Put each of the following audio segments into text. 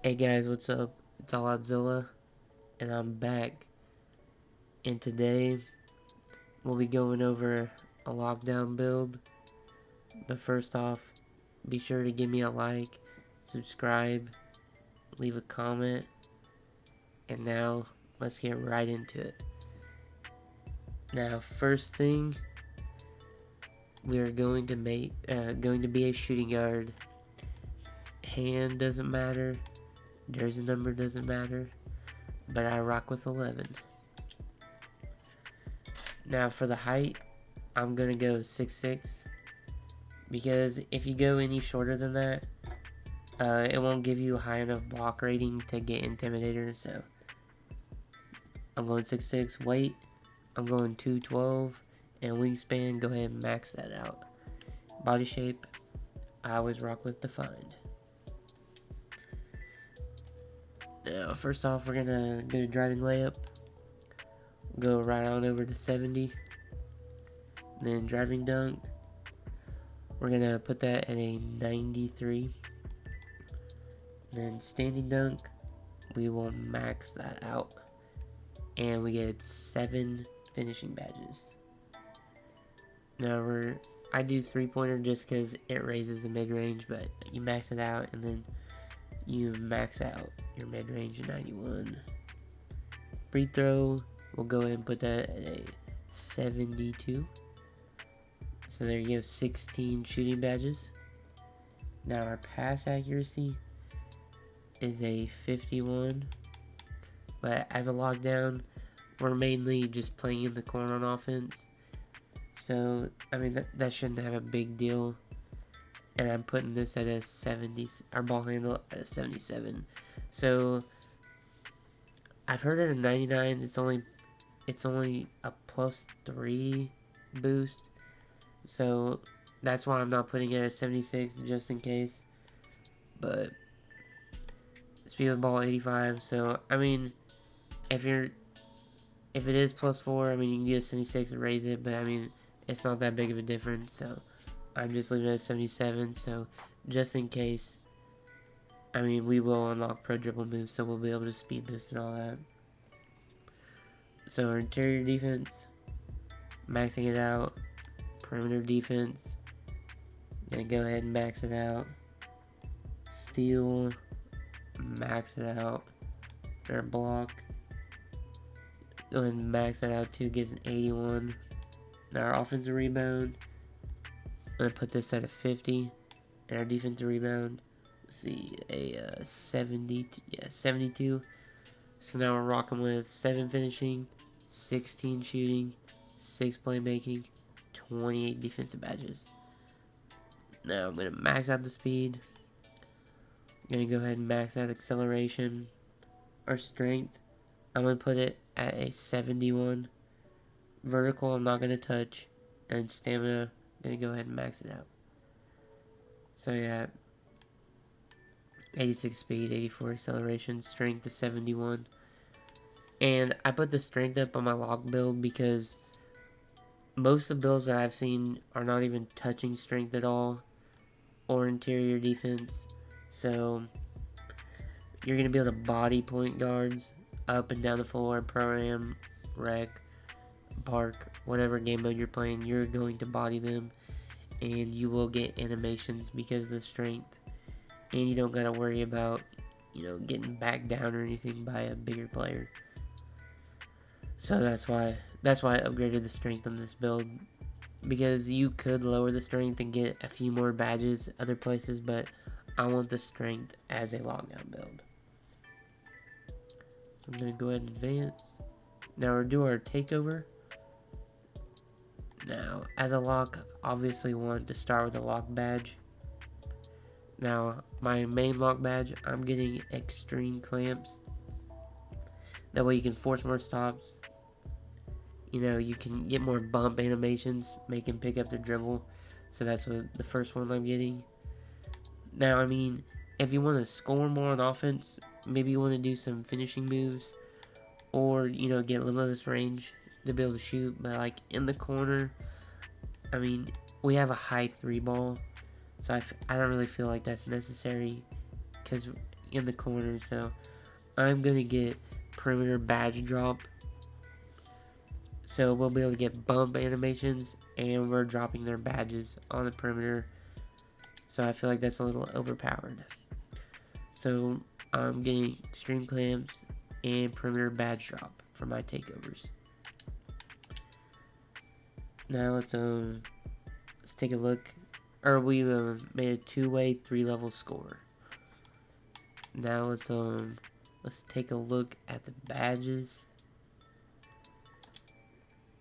Hey guys, what's up? It's AllOutZilla, and I'm back. And today, we'll be going over a lockdown build. But first off, be sure to give me a like, subscribe, leave a comment, and now, let's get right into it. Now, first thing, we are going to be a shooting guard. Hand doesn't matter, jersey number doesn't matter, but I rock with 11. Now for the height, I'm gonna go 6'6", because if you go any shorter than that, it won't give you a high enough block rating to get Intimidator. So I'm going 6'6". Weight, I'm going 212, and wingspan, go ahead and max that out. Body shape, I always rock with defined. Now first off, we're gonna do a driving layup. Go right on over to 70. Then driving dunk, we're gonna put that at a 93. Then standing dunk, we will max that out, and we get 7 finishing badges. Now I do 3-pointer just because it raises the mid-range, but you max it out and then you max out your mid-range at 91. Free throw, we'll go ahead and put that at a 72. So there you go, 16 shooting badges. Now our pass accuracy is a 51, but as a lockdown, we're mainly just playing in the corner on offense, so I mean that shouldn't have a big deal. And I'm putting this at a 70, our ball handle at a 77. So I've heard at a 99 it's only a +3 boost, so that's why I'm not putting it at 76 just in case. But speed of the ball 85, so I mean if it is +4, I mean you can get a 76 and raise it, but I mean it's not that big of a difference, so I'm just leaving it at 77. So just in case, I mean we will unlock pro dribble moves, so we'll be able to speed boost and all that. So our interior defense, maxing it out. Perimeter defense, gonna go ahead and max it out. Steal, max it out. Our block, go ahead and max that out too, gets an 81. Now our offensive rebound, I'm gonna put this at a 50. And our defensive rebound, let's see, a 72. So now we're rocking with 7 finishing, 16 shooting, 6 playmaking, 28 defensive badges. Now I'm gonna max out the speed. I'm gonna go ahead and max out acceleration. Our strength, I'm gonna put it at a 71. Vertical, I'm not gonna touch, and stamina, I'm gonna go ahead and max it out. So I got 86 speed, 84 acceleration, strength is 71. And I put the strength up on my lock build because most of the builds that I've seen are not even touching strength at all, or interior defense. So you're going to be able to body point guards up and down the floor, pro-am, rec, park, whatever game mode you're playing, you're going to body them, and you will get animations because of the strength. And you don't got to worry about, getting backed down or anything by a bigger player. So that's why I upgraded the strength on this build, because you could lower the strength and get a few more badges other places, but I want the strength as a lockdown build. So I'm going to go ahead and advance. Now we'll do our takeover. Now, as a lock, obviously want to start with a lock badge. Now, my main lock badge, I'm getting extreme clamps. That way you can force more stops. You can get more bump animations, make him pick up the dribble. So that's what the first one I'm getting. Now, I mean, if you want to score more on offense, maybe you want to do some finishing moves, or, get limitless range to be able to shoot. But, like, in the corner, I mean, we have a high 3 ball, so I don't really feel like that's necessary, because in the corner, so I'm going to get perimeter badge drop. So we'll be able to get bump animations, and we're dropping their badges on the perimeter. So I feel like that's a little overpowered. So I'm getting extreme clamps and perimeter badge drop for my takeovers. Now let's take a look. Or we made a 2-way 3-level score. Now let's take a look at the badges.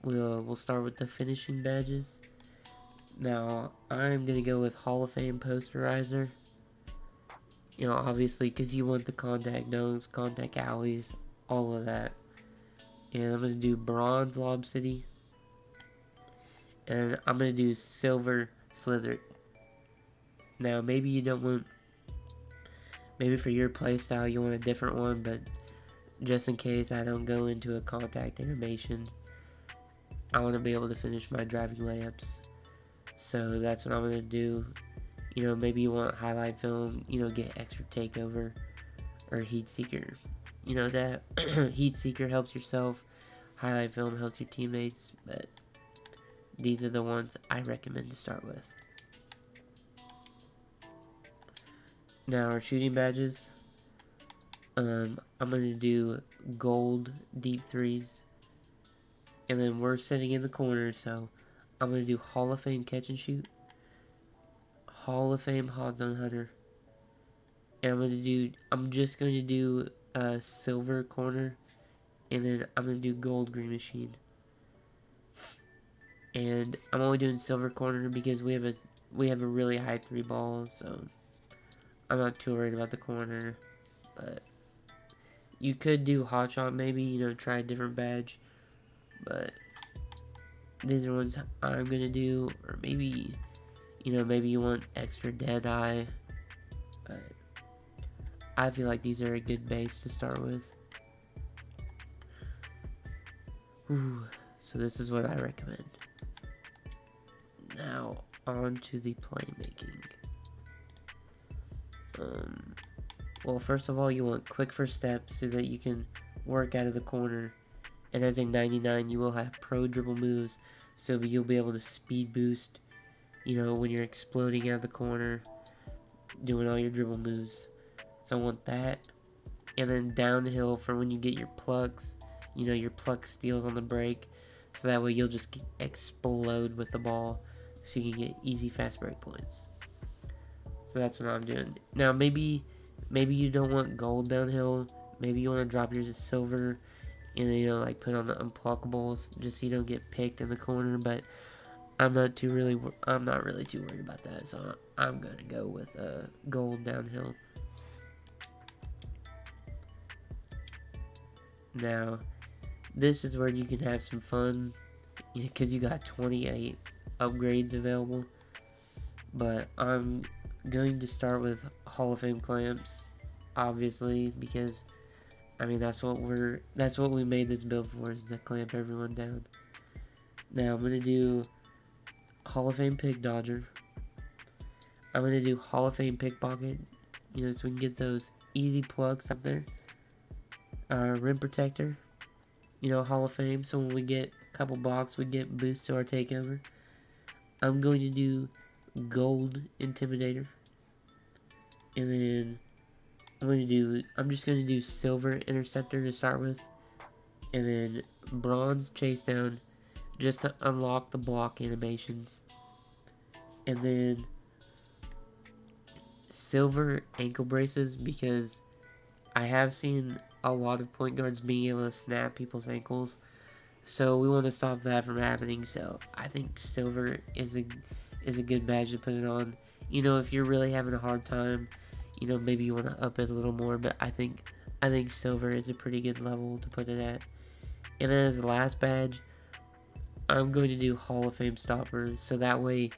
We'll start with the finishing badges. Now I'm gonna go with Hall of Fame posterizer. You know, obviously, because you want the contact dunks, contact alleys, all of that. And I'm gonna do bronze Lob City. And I'm gonna do silver Slither. Now maybe you don't want, maybe for your playstyle you want a different one, but just in case I don't go into a contact animation, I want to be able to finish my driving layups. So that's what I'm going to do. You know, maybe you want highlight film, you know, get extra takeover or heat seeker. You know, that heat seeker helps yourself, highlight film helps your teammates, but these are the ones I recommend to start with. Now our shooting badges. I'm going to do gold deep threes. And then we're sitting in the corner, so I'm going to do Hall of Fame catch and shoot. Hall of Fame hot zone hunter. And I'm just going to do a silver corner. And then I'm going to do gold green machine. And I'm only doing silver corner because we have a really high 3 ball, so I'm not too worried about the corner. But you could do hot shot maybe, you know, try a different badge. But these are ones I'm gonna do, or maybe, you know, maybe you want extra dead eye. But I feel like these are a good base to start with. Ooh, so this is what I recommend. Now on to the playmaking. Well, first of all, you want quick first step so that you can work out of the corner. And as a 99, you will have pro dribble moves, so you'll be able to speed boost, you know, when you're exploding out of the corner, doing all your dribble moves. So I want that. And then downhill for when you get your plucks, you know, your pluck steals on the break, so that way you'll just explode with the ball, so you can get easy fast break points. So that's what I'm doing. Now maybe you don't want gold downhill, maybe you want to drop yours to silver, and then, you know, like put on the unplockables just so you don't get picked in the corner. But I'm not really too worried about that, so I'm gonna go with gold downhill. Now this is where you can have some fun, because you got 28 upgrades available. But I'm going to start with Hall of Fame clamps, obviously, because I mean that's what we made this build for, is to clamp everyone down. Now I'm gonna do Hall of Fame pick dodger. I'm gonna do Hall of Fame pickpocket, you know, so we can get those easy plugs up there. Rim protector, you know, Hall of Fame, so when we get a couple blocks we get boost to our takeover. I'm going to do gold intimidator, and then I'm just going to do silver interceptor to start with, and then bronze chase down just to unlock the block animations, and then silver ankle braces, because I have seen a lot of point guards being able to snap people's ankles, so we want to stop that from happening. So I think silver is a good badge to put it on. You know, if you're really having a hard time, you know, maybe you want to up it a little more, but I think silver is a pretty good level to put it at. And then as the last badge, I'm going to do Hall of Fame stoppers, so that way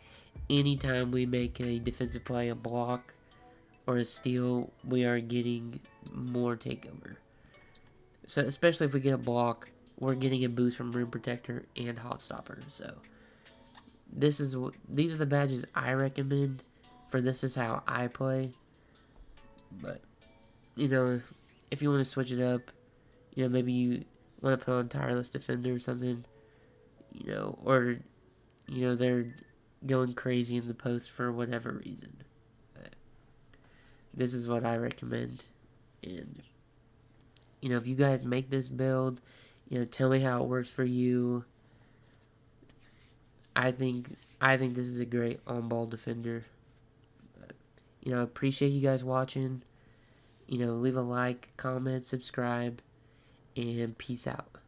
anytime we make a defensive play, a block, or a steal, we are getting more takeover. So especially if we get a block, we're getting a boost from rim protector and hot stopper. So these are the badges I recommend for this is how I play. But you know, if you want to switch it up, you know, maybe you want to put on Tireless Defender or something, you know, or, you know, they're going crazy in the post for whatever reason. This is what I recommend. And, you know, if you guys make this build, you know, tell me how it works for you. I think this is a great on-ball defender. You know, appreciate you guys watching. You know, leave a like, comment, subscribe, and peace out.